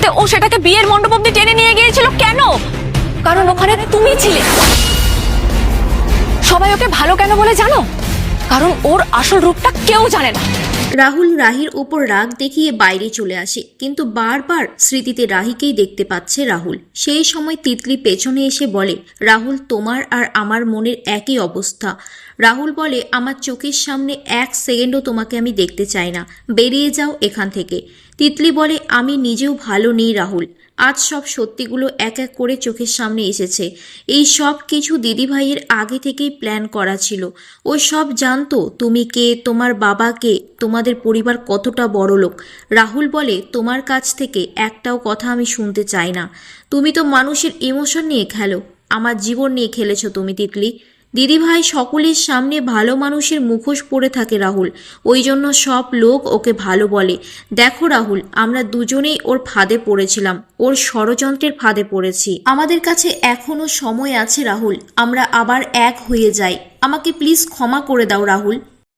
সাথে ও সেটাকে বিয়ের মণ্ডপ অব্দি টেনে নিয়ে গিয়েছিল। কেন? কারণ ওখানে তুমি ছিলে। সবাই ওকে ভালো কেন বলে জানো? কারণ ওর আসল রূপটা কেউ জানে না। রাহুল রাহির উপর রাগ দেখিয়ে বাইরে চলে আসে, কিন্তু বারবার স্মৃতিতে রাহিকেই দেখতে পাচ্ছে রাহুল। সেই সময় তিতলি পেছনে এসে বলে, রাহুল তোমার আর আমার মনের একই অবস্থা। রাহুল বলে, আমার চোখের সামনে এক সেকেন্ডও তোমাকে আমি দেখতে চাই না, বেরিয়ে যাও এখান থেকে। তিতলি বলে, আমি নিজেও ভালো নেই রাহুল। আজ সব সত্যিগুলো এক এক করে চোখের সামনে এসেছে। এই সব কিছু দিদিভাইয়ের আগে থেকেই প্ল্যান করা ছিল। ও সব জানতো তুমি কে, তোমার বাবা কে, তোমাদের পরিবার কতটা বড়লোক। রাহুল বলে, তোমার কাছ থেকে একটাও কথা আমি শুনতে চাই না। তুমি তো মানুষের ইমোশন নিয়ে খেলো, আমার জীবন নিয়ে খেলেছো তুমি তিতলি। দিদিভাই সকলের সামনে ভালো মানুষের মুখোশ পরে থাকে রাহুল, ওই জন্য সব লোক ওকে ভালো বলে। দেখো রাহুল, আমরা দুজনেই ওর ফাঁদে পড়েছিলাম, ওর ষড়যন্ত্রের ফাঁদে পড়েছি। আমাদের কাছে এখনো সময় আছে রাহুল, আমরা আবার এক হয়ে যাই। আমাকে প্লিজ ক্ষমা করে দাও রাহুল।